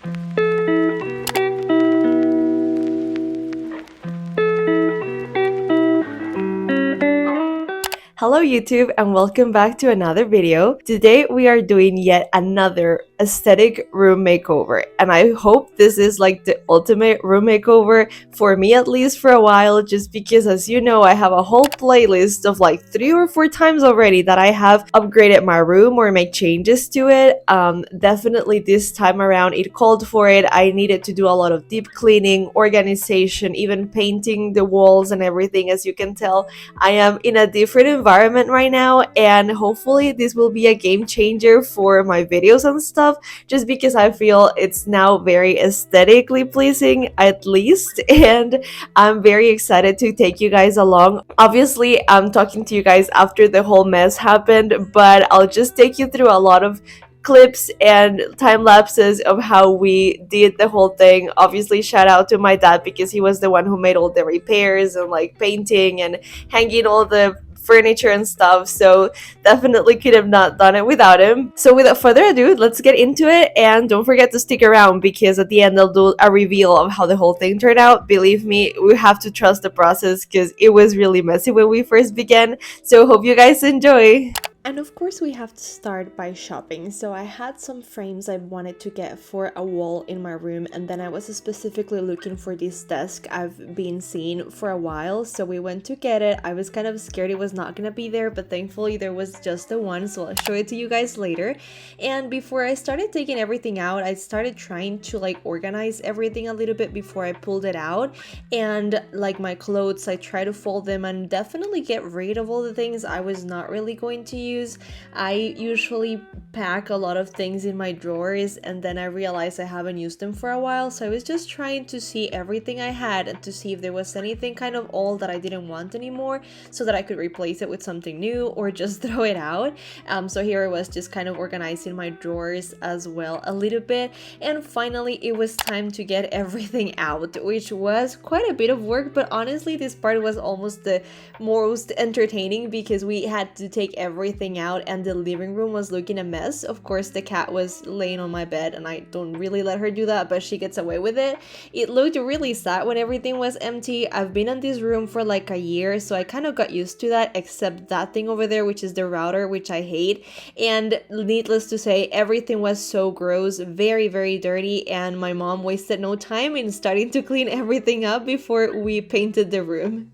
Hello YouTube and welcome back to another video. Today we are doing yet another aesthetic room makeover, and I hope this is like the ultimate room makeover for me, at least for a while, just because, as you know, I have a whole playlist of like 3 or 4 times already that I have upgraded my room or make changes to it. Definitely this time around it called for it. I needed to do a lot of deep cleaning, organization, even painting the walls and everything. As you can tell, I am in a different environment right now, and hopefully this will be a game changer for my videos and stuff, just because I feel it's now very aesthetically pleasing, at least, and I'm very excited to take you guys along. Obviously, I'm talking to you guys after the whole mess happened, but I'll just take you through a lot of clips and time lapses of how we did the whole thing. Obviously, shout out to my dad because he was the one who made all the repairs and like painting and hanging all the furniture and stuff, so definitely could have not done it without him. So without further ado, let's get into it, and don't forget to stick around because at the end I'll do a reveal of how the whole thing turned out. Believe me, we have to trust the process because it was really messy when we first began, so hope you guys enjoy. And of course we have to start by shopping. So I had some frames I wanted to get for a wall in my room, and then I was specifically looking for this desk I've been seeing for a while, so we went to get it. I was kind of scared it was not gonna be there, but thankfully there was just the one, so I'll show it to you guys later. And before I started taking everything out, I started trying to like organize everything a little bit before I pulled it out. And like my clothes, I try to fold them and definitely get rid of all the things I was not really going to use. I usually pack a lot of things in my drawers, and then I realized I haven't used them for a while, so I was just trying to see everything I had and to see if there was anything kind of old that I didn't want anymore, so that I could replace it with something new or just throw it out. So here I was just kind of organizing my drawers as well a little bit, and finally it was time to get everything out, which was quite a bit of work, but honestly this part was almost the most entertaining because we had to take everything out and the living room was looking a mess. Of course, the cat was laying on my bed and I don't really let her do that, but she gets away with it. It looked really sad when everything was empty. I've been in this room for like a year, so I kind of got used to that, except that thing over there, which is the router, which I hate. And needless to say, everything was so gross, very, very dirty, and my mom wasted no time in starting to clean everything up before we painted the room.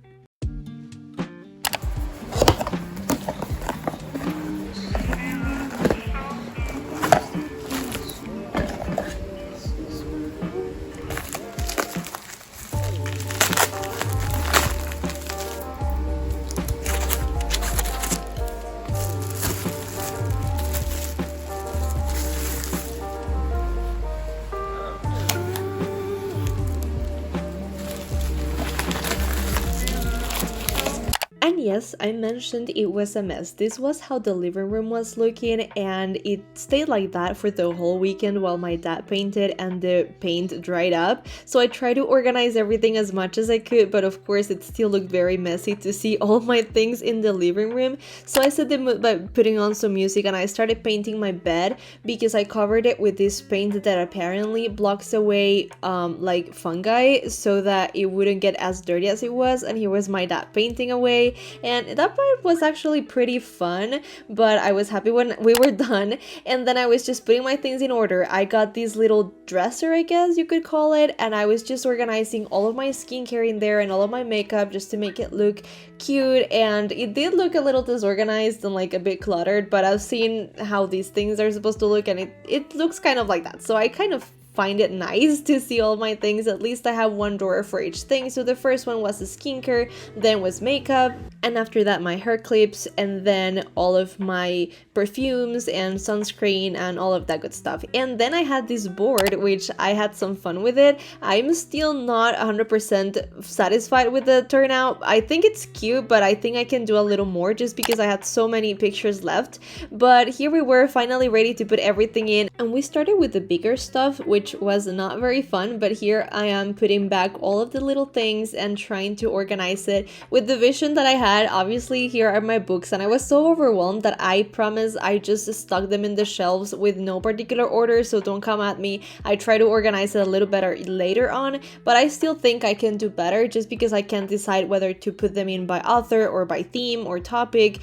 And yes, I mentioned it was a mess. This was how the living room was looking, and it stayed like that for the whole weekend while my dad painted and the paint dried up. So I tried to organize everything as much as I could, but of course it still looked very messy to see all my things in the living room. So I set the mood by putting on some music, and I started painting my bed because I covered it with this paint that apparently blocks away like fungi so that it wouldn't get as dirty as it was. And here was my dad painting away, and that part was actually pretty fun, but I was happy when we were done. And then I was just putting my things in order. I got this little dresser, I guess you could call it, and I was just organizing all of my skincare in there and all of my makeup just to make it look cute. And it did look a little disorganized and like a bit cluttered, but I've seen how these things are supposed to look, and it looks kind of like that, so I kind of find it nice to see all my things. At least I have one drawer for each thing. So the first one was the skincare, then was makeup, and after that my hair clips, and then all of my perfumes and sunscreen and all of that good stuff. And then I had this board, which I had some fun with it. I'm still not 100% satisfied with the turnout. I think it's cute, but I think I can do a little more just because I had so many pictures left. But here we were, finally ready to put everything in, and we started with the bigger stuff, which which was not very fun, but here I am putting back all of the little things and trying to organize it with the vision that I had. Obviously, here are my books, and I was so overwhelmed that I promise I just stuck them in the shelves with no particular order, so don't come at me. I try to organize it a little better later on, but I still think I can do better just because I can't decide whether to put them in by author or by theme or topic.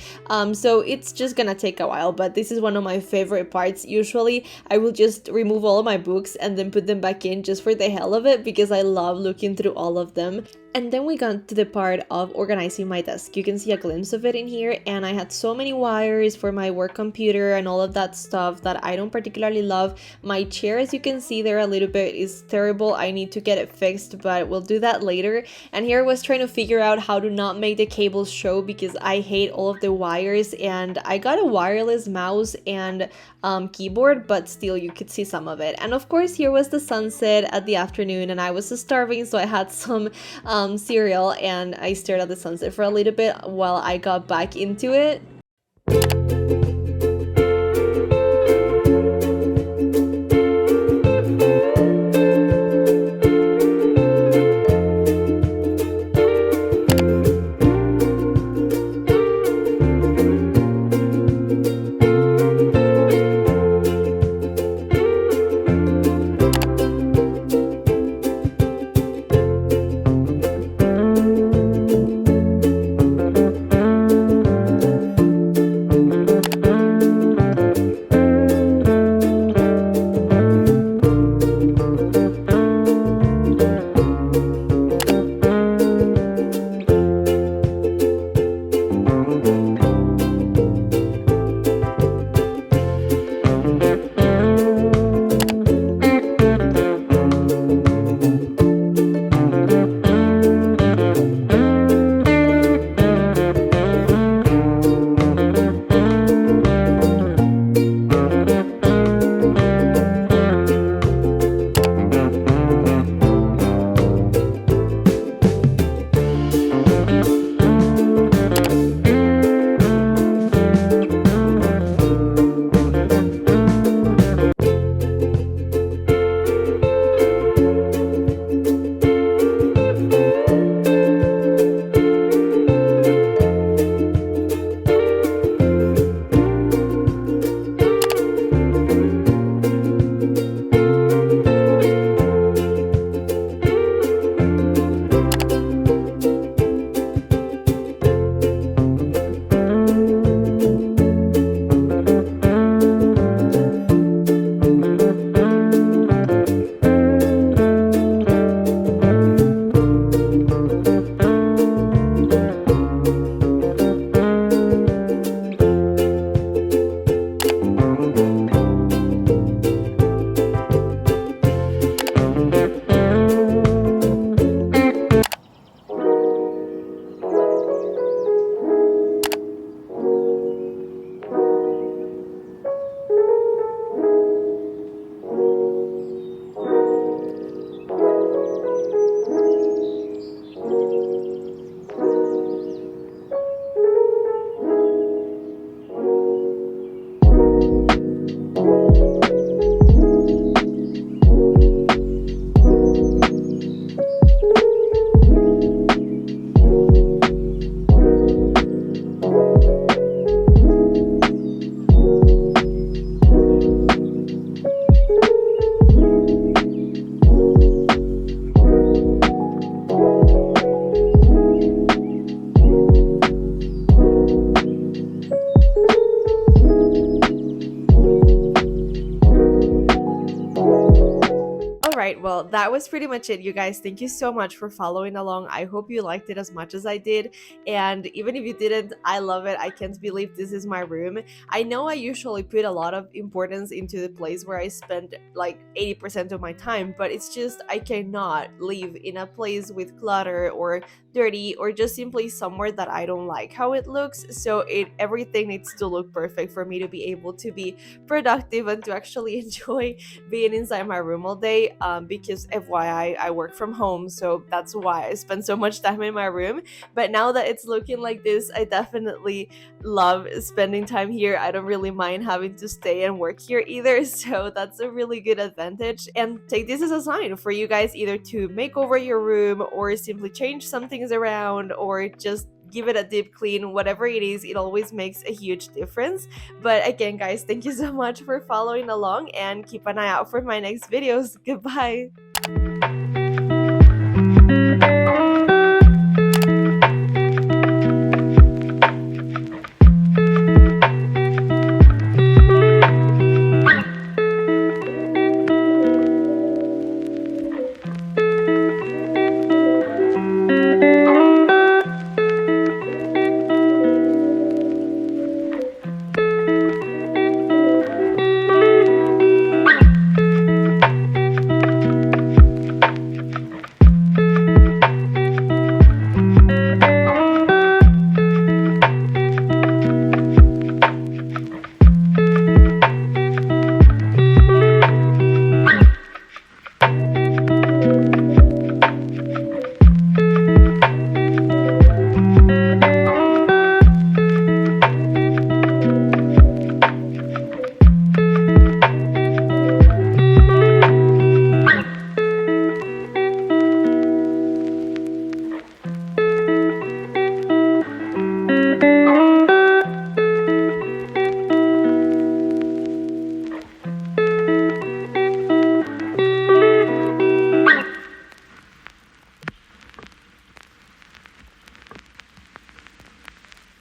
So it's just gonna take a while, but this is one of my favorite parts. Usually I will just remove all of my books and then put them back in just for the hell of it because I love looking through all of them. And then we got to the part of organizing my desk. You can see a glimpse of it in here, and I had so many wires for my work computer and all of that stuff that I don't particularly love. My chair, as you can see there a little bit, is terrible. I need to get it fixed, but we'll do that later. And here I was trying to figure out how to not make the cables show because I hate all of the wires, and I got a wireless mouse and keyboard, but still you could see some of it. And of course, here was the sunset at the afternoon, and I was starving, so I had some cereal and I stared at the sunset for a little bit while I got back into it. Right, well, that was pretty much it, you guys. Thank you so much for following along. I hope you liked it as much as I did, and even if you didn't, I love it. I can't believe this is my room. I know I usually put a lot of importance into the place where I spend like 80% of my time, but it's just I cannot live in a place with clutter or dirty or just simply somewhere that I don't like how it looks. So everything needs to look perfect for me to be able to be productive and to actually enjoy being inside my room all day. because FYI, I work from home, so that's why I spend so much time in my room. But now that it's looking like this, I definitely love spending time here. I don't really mind having to stay and work here either, so that's a really good advantage. And take this as a sign for you guys either to make over your room or simply change some things around or just give it a deep clean. Whatever it is, it always makes a huge difference. But again, guys, thank you so much for following along and keep an eye out for my next videos. Goodbye.